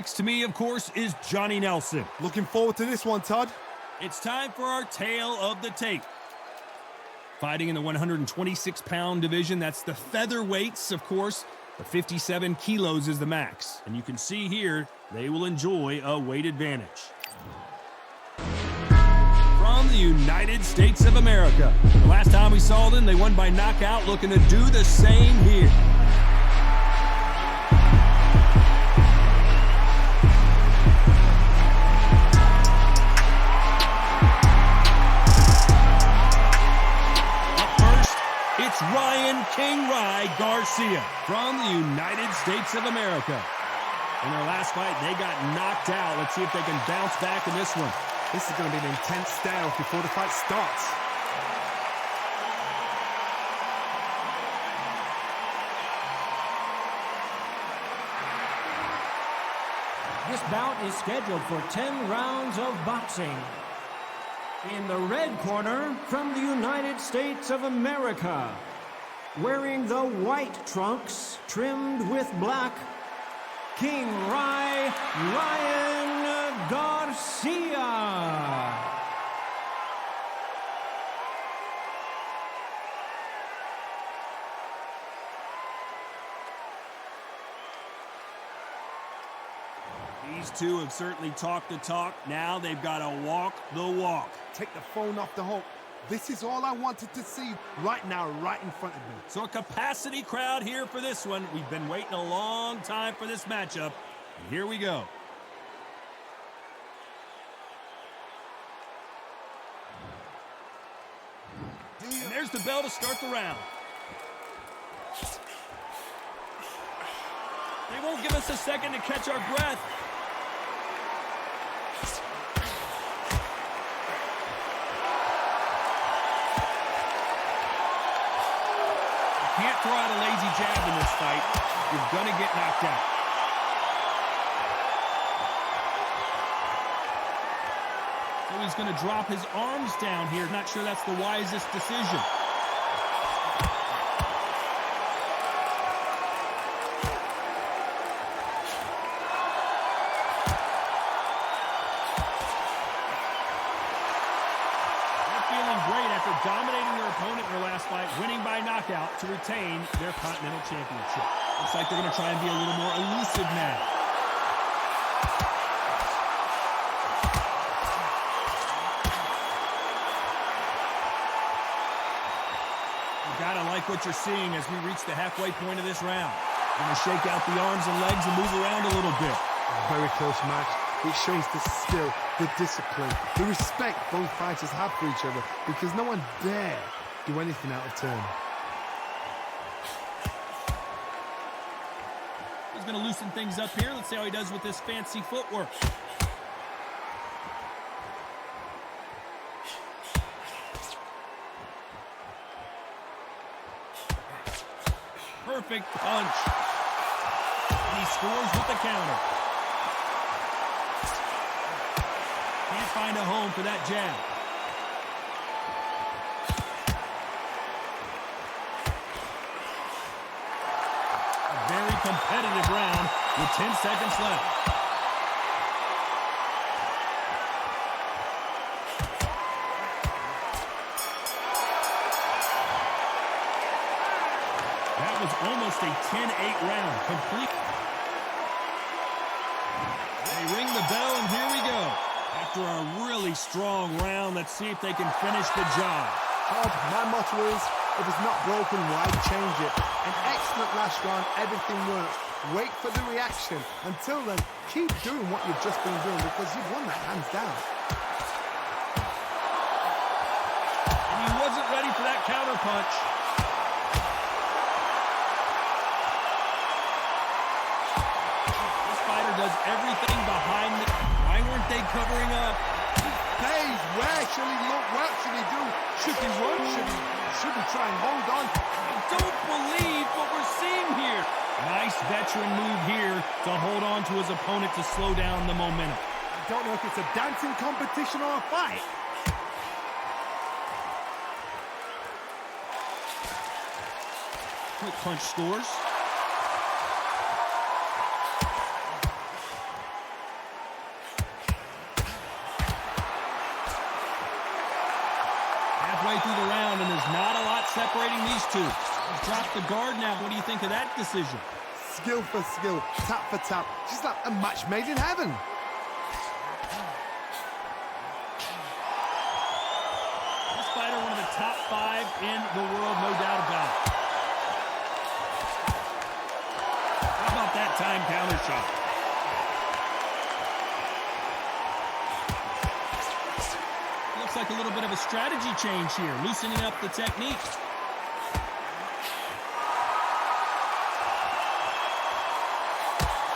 Next to me, of course, is Johnny Nelson. Looking forward to this one, Todd. It's time for our tale of the tape. Fighting in the 126-pound division, that's the featherweights, of course. But 57 kilos is the max. And you can see here, they will enjoy a weight advantage. From the United States of America. The last time we saw them, they won by knockout, looking to do the same here. It's Ryan King Rye Garcia from the United States of America. In their last fight, they got knocked out. Let's see if they can bounce back in this one. This is going to be an intense stare-off before the fight starts. This bout is scheduled for 10 rounds of boxing. In the red corner, from the United States of America, wearing the white trunks trimmed with black, King Ryan Garcia. These two have certainly talked the talk. Now they've got to walk the walk. Take the phone off the hook. This is all I wanted to see right now, right in front of me. So a capacity crowd here for this one. We've been waiting a long time for this matchup. And here we go. And there's the bell to start the round. They won't give us a second to catch our breath. Can't throw out a lazy jab in this fight. You're going to get knocked out. So he's going to drop his arms down here. Not sure that's the wisest decision. Dominating their opponent in their last fight, winning by knockout to retain their Continental Championship. Looks like they're going to try and be a little more elusive now. You gotta like what you're seeing as we reach the halfway point of this round. Going to shake out the arms and legs and move around a little bit. Very close match. It shows the skill, the discipline, the respect both fighters have for each other, because no one dare do anything out of turn. He's going to loosen things up here. Let's see how he does with this fancy footwork. Perfect punch. And he scores with the counter. Can't find a home for that jab. A very competitive round with 10 seconds left. That was almost a 10-8 round. Complete. They ring the bell, and here we go. After a really strong round, let's see if they can finish the job. Todd, my motto is, if it's not broken, why change it? An excellent last round, everything works. Wait for the reaction. Until then, keep doing what you've just been doing, because you've won that hands down. And he wasn't ready for that counter punch. This fighter does everything behind the... Why weren't they covering up? Days, where should he look? What should he do? Should he run? Should he try and hold on? I don't believe what we're seeing here. Nice veteran move here to hold on to his opponent to slow down the momentum. I don't know if it's a dancing competition or a fight. Quick punch scores. guard now. What do you think of that decision? Skill for skill, tap for tap. Just like a match made in heaven. This fighter, one of the top 5 in the world, no doubt about it. How about that time counter shot? Looks like a little bit of a strategy change here, loosening up the technique.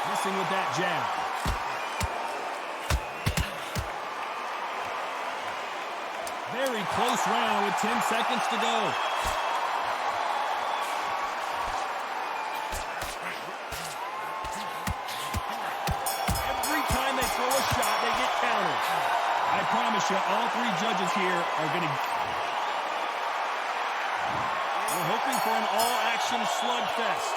Missing with that jab. Very close round with 10 seconds to go. Every time they throw a shot, they get countered. I promise you, all 3 judges here are going to... We're hoping for an all-action slugfest.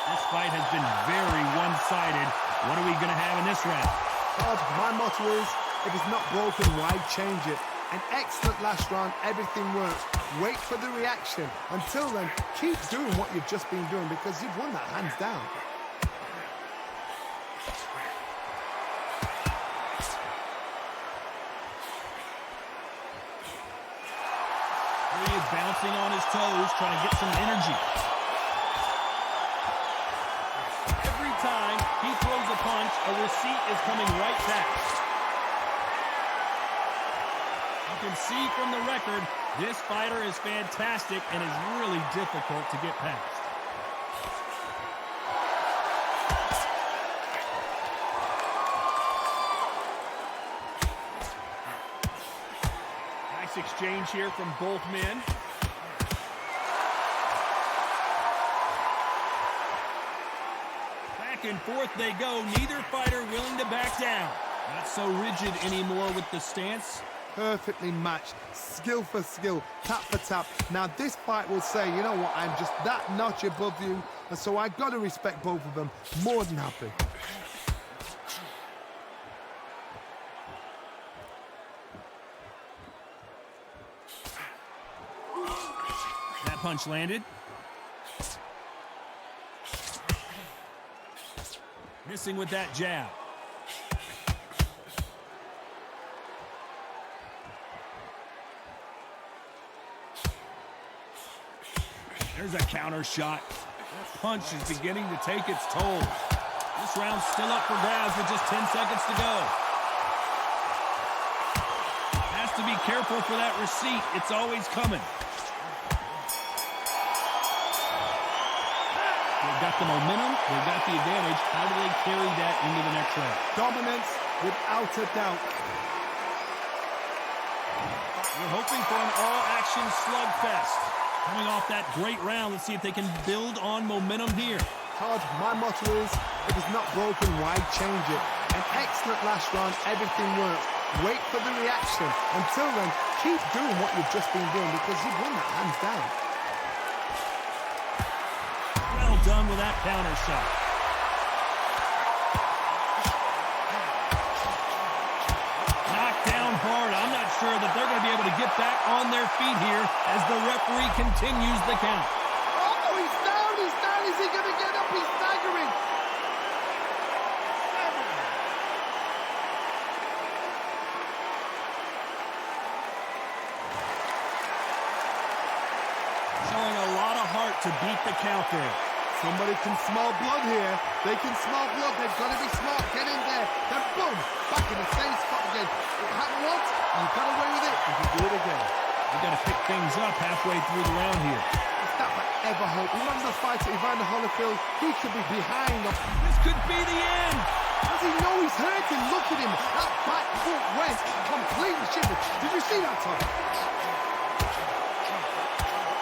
This fight has been very one-sided. What are we going to have in this round? My motto is, if it's not broken, why change it? An excellent last round, everything works. Wait for the reaction. Until then, keep doing what you've just been doing because you've won that hands down. He is bouncing on his toes, trying to get some energy. Every time he throws a punch, a receipt is coming right back. You can see from the record, this fighter is fantastic and is really difficult to get past. Nice exchange here from both men. Back and forth they go, neither fighter willing to back down. Not so rigid anymore with the stance. Perfectly matched, skill for skill, tap for tap. Now this fight will say, you know what, I'm just that notch above you, and so I got to respect both of them. More than happy. That punch landed. Missing with that jab. There's a counter shot. That punch is beginning to take its toll. This round's still up for grabs with just 10 seconds to go. Has to be careful for that receipt. It's always coming. They've got the momentum. They've got the advantage. How do they carry that into the next round? Dominance without a doubt. We're hoping for an all-action slugfest. Coming off that great round, let's see if they can build on momentum here. Todd, my motto is, if it's not broken, why change it? An excellent last round, everything works. Wait for the reaction. Until then, keep doing what you've just been doing because you've won that hands down. Well done with that counter shot. Knocked down hard. I'm not sure that they're going to be able to get back on their feet here as the referee continues the count. Oh, he's down, he's down. Is he going to get up? He's staggering. Showing a lot of heart to beat the count there. Somebody can smell blood here. They can smell blood. They've got to be smart. Get in there. Then boom, back in the same spot again. It happened once, you got away with it. You can do it again. We've got to pick things up halfway through the round here. If that were ever hope. Remember the fight at Evander Holyfield? He could be behind. This could be the end. Does he know he's hurting? Look at him. That back foot went completely shivered. Did you see that, Tom?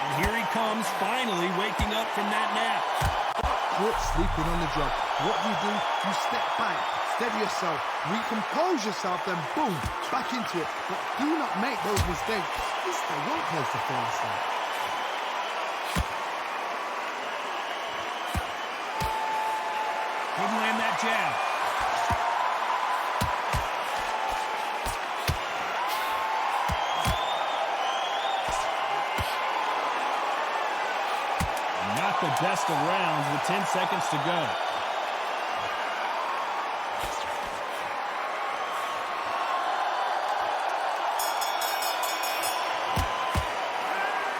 And here he comes, finally waking up from that nap. Caught sleeping on the job. What do? You step back, steady yourself, recompose yourself, then boom, back into it. But do not make those mistakes. This is the one place to fall asleep. Couldn't land that jab. Not the best of rounds with 10 seconds to go.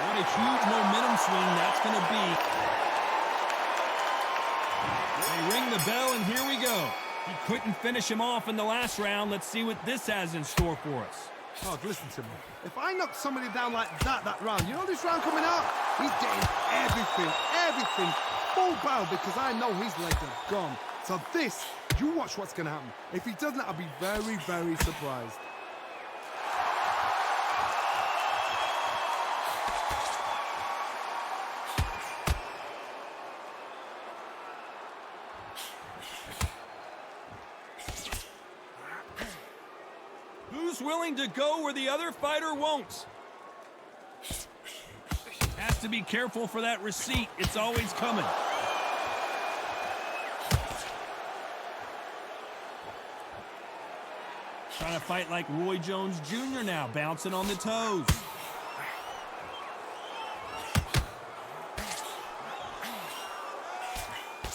What a huge momentum swing that's going to be. They ring the bell, and here we go. He couldn't finish him off in the last round. Let's see what this has in store for us. Oh, listen to me. If I knock somebody down like that round, you know this round coming out? He's getting everything, full barrel, because I know his legs are gone. So this, you watch what's going to happen. If he doesn't, I'll be very, very surprised. Who's willing to go where the other fighter won't? Has to be careful for that receipt. It's always coming. Trying to fight like Roy Jones Jr. now, bouncing on the toes.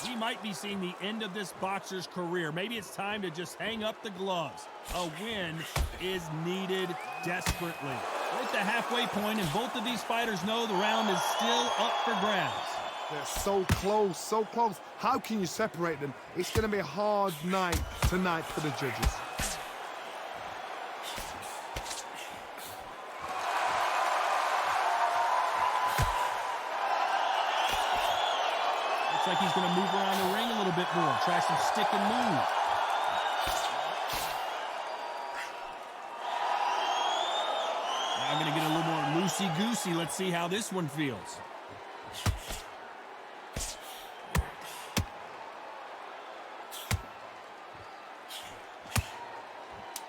We might be seeing the end of this boxer's career. Maybe it's time to just hang up the gloves. A win is needed desperately. We're at the halfway point, and both of these fighters know the round is still up for grabs. They're so close, so close. How can you separate them? It's going to be a hard night tonight for the judges. Looks like he's going to move around the ring a little bit more, try some stick and move. Now I'm going to get a little more loosey-goosey. Let's see how this one feels.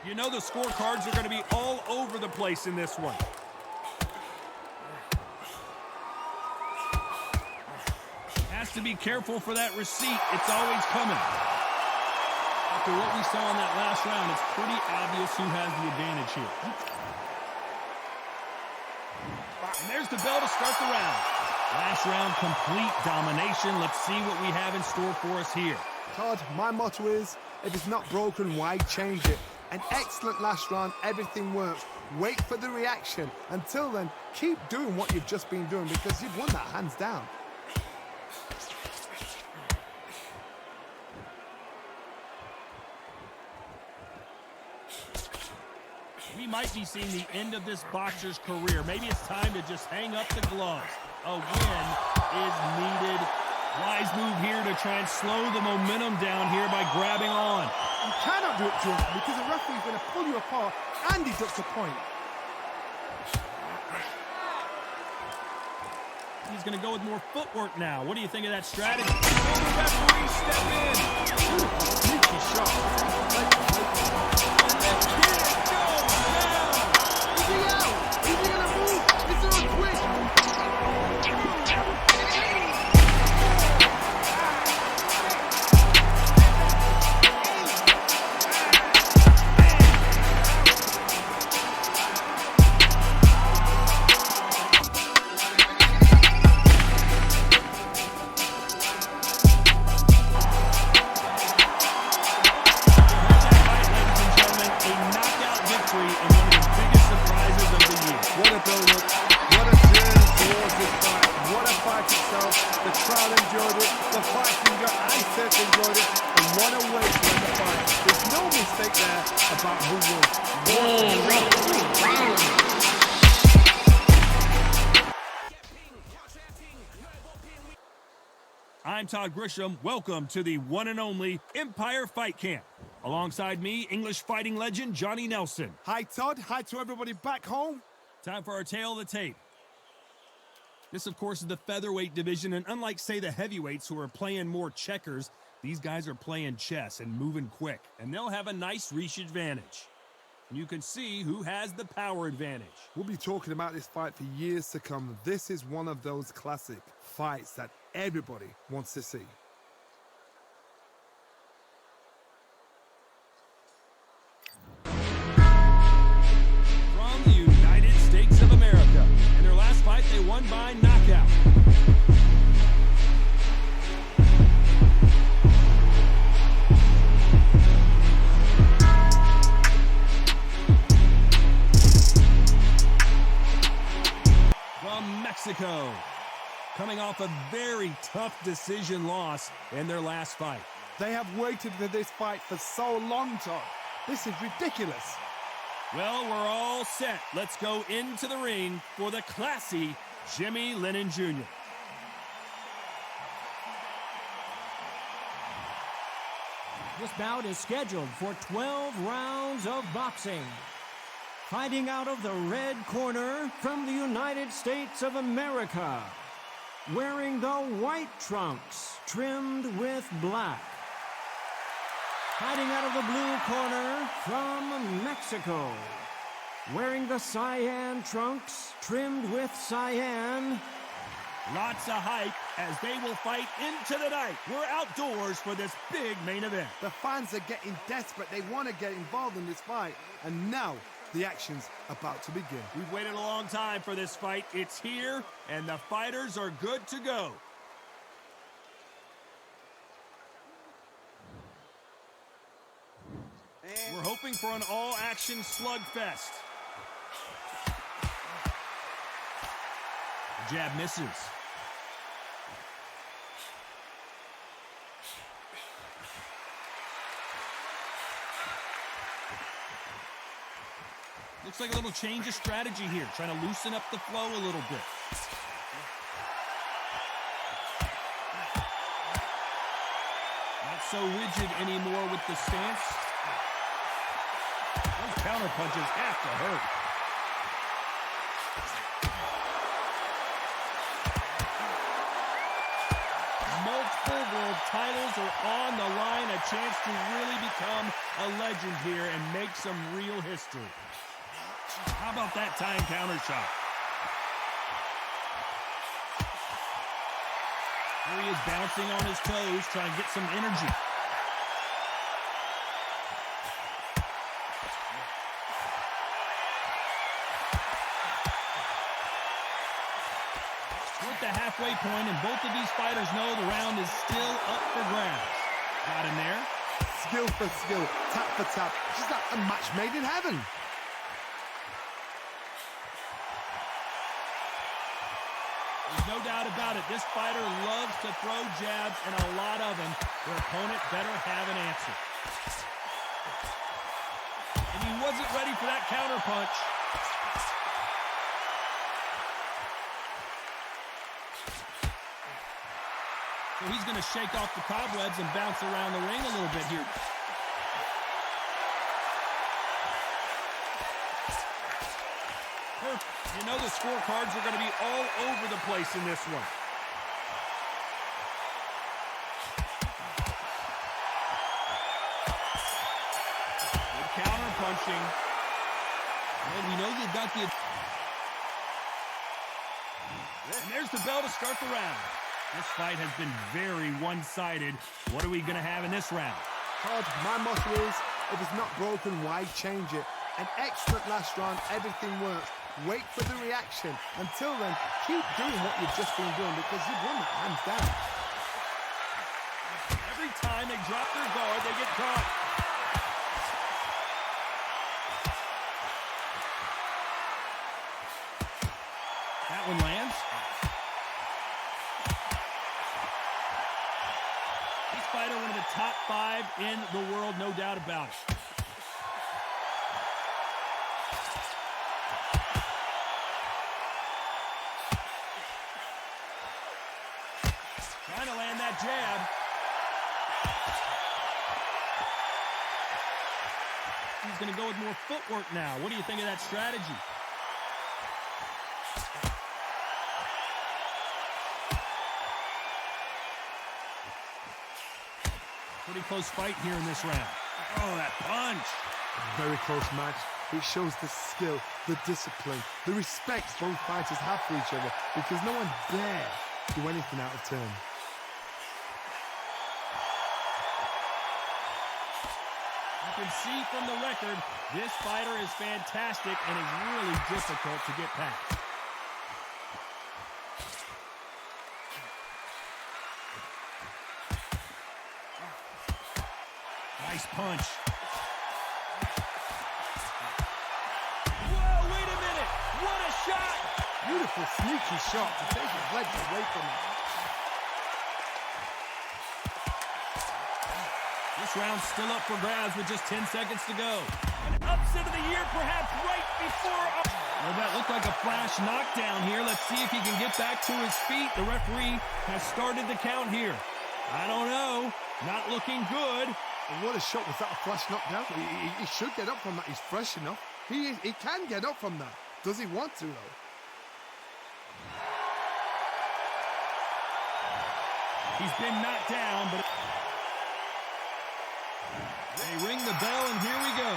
You know the scorecards are going to be all over the place in this one. Has to be careful for that receipt. It's always coming. After what we saw in that last round, it's pretty obvious who has the advantage here. And there's the bell to start the round. Last round, complete domination. Let's see what we have in store for us here. Todd, my motto is, if it's not broken, why change it? An excellent last round, everything works. Wait for the reaction. Until then, keep doing what you've just been doing, because you've won that hands down. We might be seeing the end of this boxer's career. Maybe it's time to just hang up the gloves. A win is needed. Wise move here to try and slow the momentum down here by grabbing on. You cannot do it to him, because the referee is going to pull you apart and deduct a point. He's going to go with more footwork now. What do you think of that strategy? Will the referee step in? Sneaky shot. And the kid goes down. Is he out? Is he going to move? Is there a twist? I'm Todd Grisham. Welcome to the one and only Empire Fight Camp. Alongside me, English fighting legend Johnny Nelson. Hi, Todd. Hi to everybody back home. Time for our tale of the tape. This, of course, is the featherweight division, and unlike, say, the heavyweights who are playing more checkers, these guys are playing chess and moving quick, and they'll have a nice reach advantage. And you can see who has the power advantage. We'll be talking about this fight for years to come. This is one of those classic fights that everybody wants to see. From the United States of America. In their last fight, they won by knockout. coming off a very tough decision loss in their last fight. They have waited for this fight for so long, Todd. This is ridiculous. Well, we're all set. Let's go into the ring for the classy Jimmy Lennon Jr. This bout is scheduled for 12 rounds of boxing. Fighting out of the red corner from the United States of America, wearing the white trunks trimmed with black. Fighting out of the blue corner from Mexico, wearing the cyan trunks trimmed with cyan. Lots of hype as they will fight into the night. We're outdoors for this big main event. The fans are getting desperate. They want to get involved in this fight. And now the action's about to begin. We've waited a long time for this fight. It's here, and the fighters are good to go. We're hoping for an all-action slugfest. The jab misses. Looks like a little change of strategy here, trying to loosen up the flow a little bit. Not so rigid anymore with the stance. Those counter punches have to hurt. Multiple world titles are on the line, a chance to really become a legend here and make some real history. How about that time counter shot? Here he is bouncing on his toes, trying to get some energy. We're at the halfway point, and both of these fighters know the round is still up for grabs. Got in there. Skill for skill, tap for tap. Just like a match made in heaven. There's no doubt about it. This fighter loves to throw jabs, and a lot of them. Their opponent better have an answer. And he wasn't ready for that counter punch. So he's going to shake off the cobwebs and bounce around the ring a little bit here. You know the scorecards are going to be all over the place in this one. Good counter punching. And we know you've got the... And there's the bell to start the round. This fight has been very one-sided. What are we going to have in this round? Todd, my motto is, if it's not broken, why change it? An excellent last round, everything works. Wait for the reaction. Until then, keep doing what you've just been doing because you've won that hands down. Every time they drop their guard, they get caught. That one lands. This fighter, one of the top 5 in the world, no doubt about it. Trying to land that jab. He's going to go with more footwork now. What do you think of that strategy? Pretty close fight here in this round. Oh, that punch. Very close match. It shows the skill, the discipline, the respect both fighters have for each other because no one dare do anything out of turn. You can see from the record, this fighter is fantastic and is really difficult to get past. Nice punch. Whoa, wait a minute. What a shot. Beautiful, sneaky shot to take his legs away from him. This round's still up for grabs with just 10 seconds to go. An upset of the year, perhaps right before... Well, that looked like a flash knockdown here. Let's see if he can get back to his feet. The referee has started the count here. I don't know. Not looking good. What a shot. Was that a flash knockdown? He should get up from that. He's fresh enough. He can get up from that. Does he want to, though? He's been knocked down, but... They ring the bell, and here we go.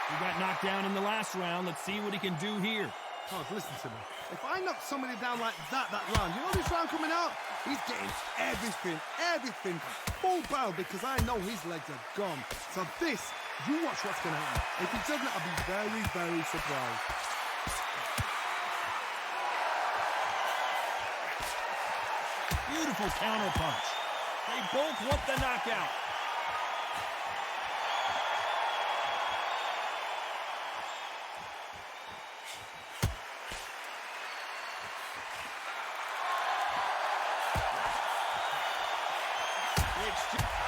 He got knocked down in the last round. Let's see what he can do here. Oh, listen to me. If I knock somebody down like that round, you know this round coming out? He's getting everything, full barrel, because I know his legs are gone. So this, you watch what's going to happen. If he doesn't, I'll be very, very surprised. Beautiful counter punch. They both want the knockout.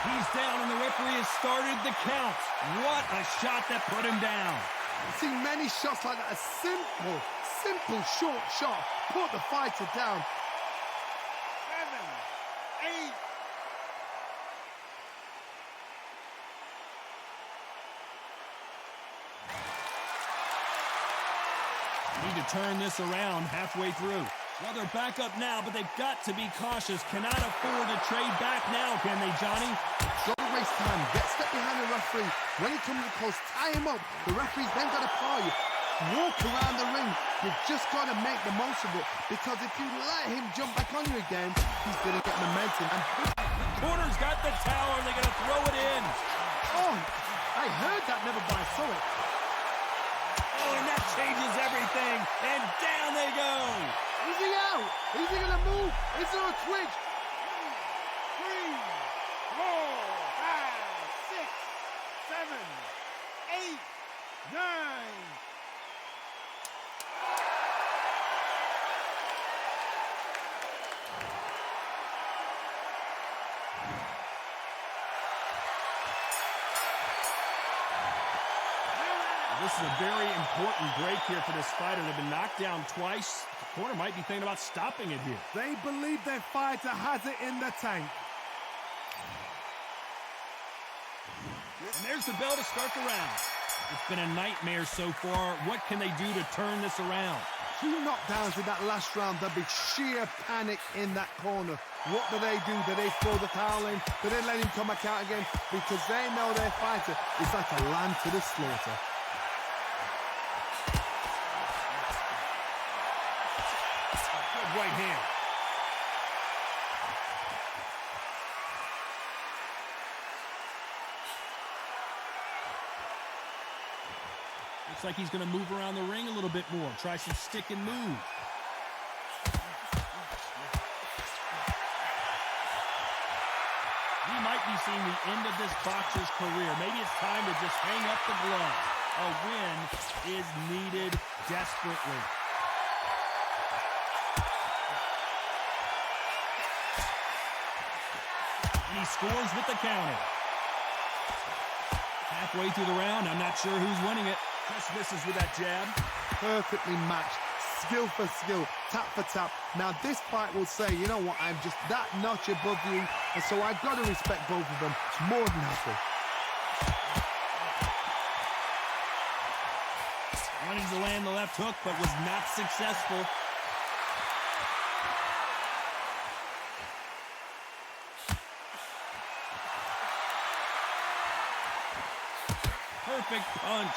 He's down and the referee has started the count. What a shot that put him down. I've seen many shots like that. A simple short shot put the fighter down. 7, 8. Need to turn this around halfway through. Well, they're back up now, but they've got to be cautious. Cannot afford to trade back now, can they, Johnny? Don't waste time. Get step behind the referee. When he comes close, tie him up. The referee's then got to call you. Walk around the ring. You've just got to make the most of it, because if you let him jump back on you again, he's going to get momentum. And Corner's got the tower, and they're going to throw it in. oh, I heard that, never by saw it. Oh, and that changes everything. And down they go. Is he out? Is he going to move? Is there a twitch? 3, 4, 5, 6, 7, 8, 9. This is a very important break here for this fighter. They've been knocked down twice. The corner might be thinking about stopping it here. They believe their fighter has it in the tank. And there's the bell to start the round. It's been a nightmare so far. What can they do to turn this around? 2 knockdowns in that last round. There'll be sheer panic in that corner. What do? Do they throw the towel in? Do they let him come back out again? Because they know their fighter is like a lamb to the slaughter. Good right hand. Looks like he's going to move around the ring a little bit more. Try some stick and move. We might be seeing the end of this boxer's career. Maybe it's time to just hang up the gloves. A win is needed desperately. And he scores with the counter. Halfway through the round, I'm not sure who's winning it. Just misses with that jab. Perfectly matched. Skill for skill. Tap for tap. Now this fight will say, you know what, I'm just that notch above you. And so I've got to respect both of them. More than happy. Wanting to land the left hook, but was not successful. Perfect punch.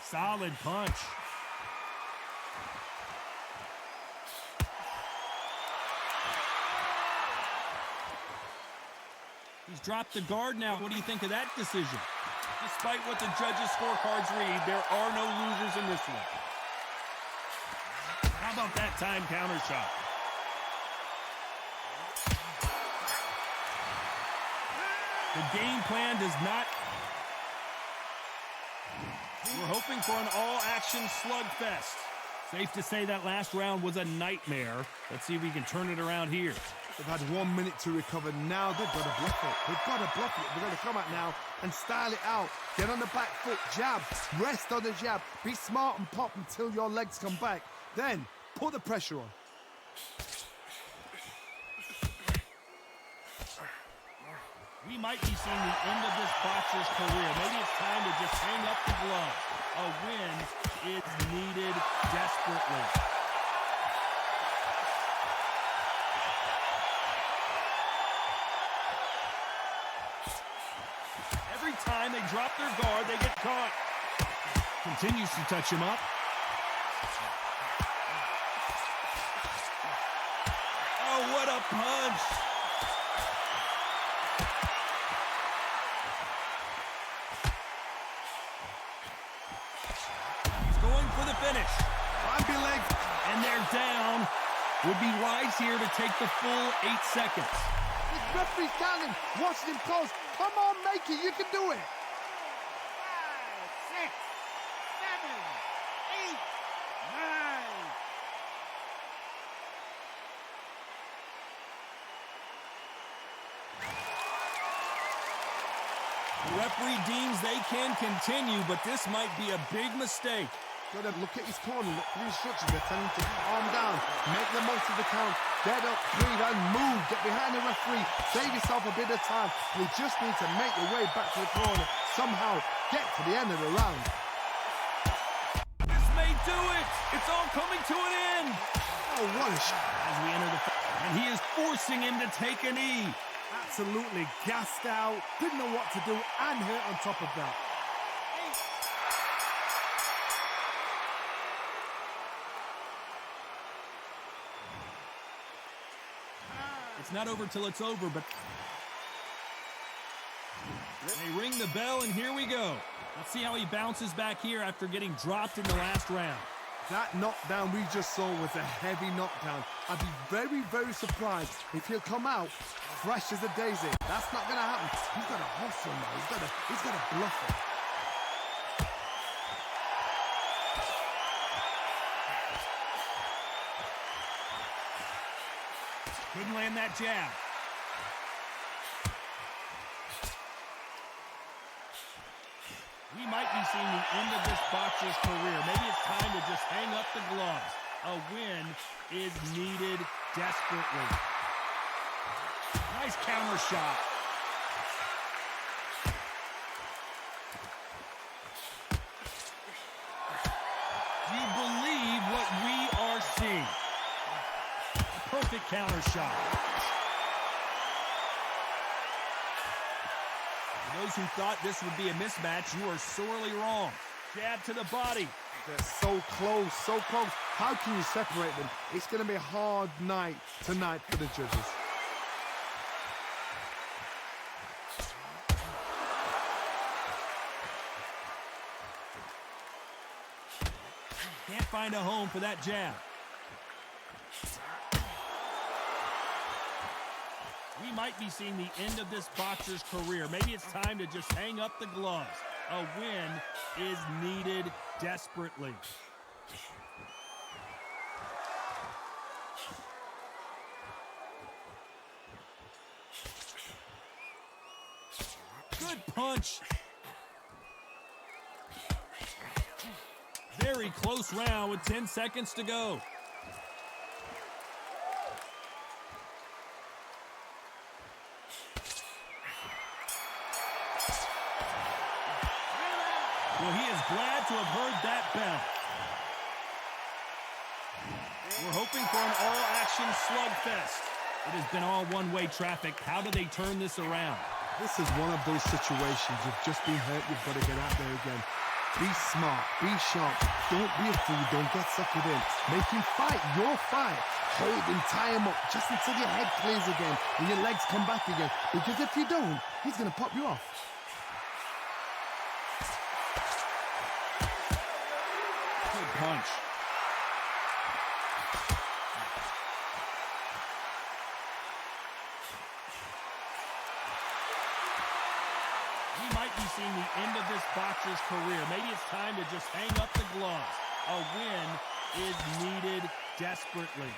Solid punch. He's dropped the guard now. What do you think of that decision? Despite what the judges' scorecards read, there are no losers in this one. How about that time counter shot? The game plan does not... We're hoping for an all-action slugfest. Safe to say that last round was a nightmare. Let's see if we can turn it around here. They've had 1 minute to recover. Now they've got to bluff it. They've got to bluff it. They've got to come out now and style it out. Get on the back foot, jab, rest on the jab. Be smart and pop until your legs come back. Then put the pressure on. We might be seeing the end of this boxer's career. Maybe it's time to just hang up the gloves. A win is needed desperately. Every time they drop their guard, they get caught. Continues to touch him up. Oh, what a punch! The finish. Bambi legs. And they're down. Would be wise here to take the full 8 seconds. The referee's counting, watching him close. Come on, make it. You can do it. 5, 6, 7, 8, 9. The referee deems they can continue, but this might be a big mistake. Got to look at his corner, look for the instructions. They're telling him to calm down, make the most of the count, get up, breathe, and move. Get behind the referee, save yourself a bit of time. You just need to make your way back to the corner. Somehow get to the end of the round. This may do it. It's all coming to an end. Oh, what a shot. As we enter the and he is forcing him to take a knee. Absolutely gassed out, didn't know what to do, and hurt on top of that. It's not over till it's over, but they ring the bell, and here we go. Let's see how he bounces back here after getting dropped in the last round. That knockdown we just saw was a heavy knockdown. I'd be very, very surprised if he'll come out fresh as a daisy. That's not going to happen. He's got to hustle now. He's got to bluff it. Couldn't land that jab. We might be seeing the end of this boxer's career. Maybe it's time to just hang up the gloves. A win is needed desperately. Nice counter shot. Do you believe what we are seeing? Perfect counter shot. For those who thought this would be a mismatch, you are sorely wrong. Jab to the body. They're so close, so close. How can you separate them? It's going to be a hard night tonight for the judges. Can't find a home for that jab. We might be seeing the end of this boxer's career. Maybe it's time to just hang up the gloves. A win is needed desperately. Good punch. Very close round with 10 seconds to go. Well, he is glad to have heard that bell. We're hoping for an all-action slugfest. It has been all one-way traffic. How do they turn this around? This is one of those situations. You've just been hurt. You've got to get out there again. Be smart. Be sharp. Don't be a fool. Don't get suckered in. Make him fight your fight. Hold him, tie him up just until your head clears again and your legs come back again. Because if you don't, he's going to pop you off. Good punch. We might be seeing the end of this boxer's career. Maybe it's time to just hang up the gloves. A win is needed desperately.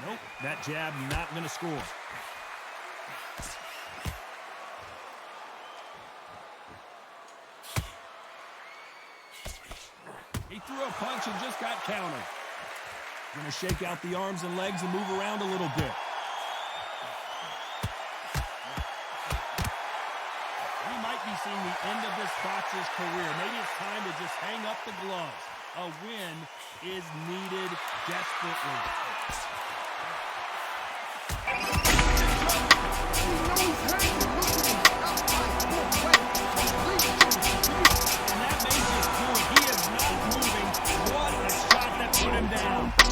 Nope, that jab not going to score. He threw a punch and just got countered. Going to shake out the arms and legs and move around a little bit. We might be seeing the end of this boxer's career. Maybe it's time to just hang up the gloves. A win is needed desperately. And that makes his point. He is not moving. What a shot that put him down.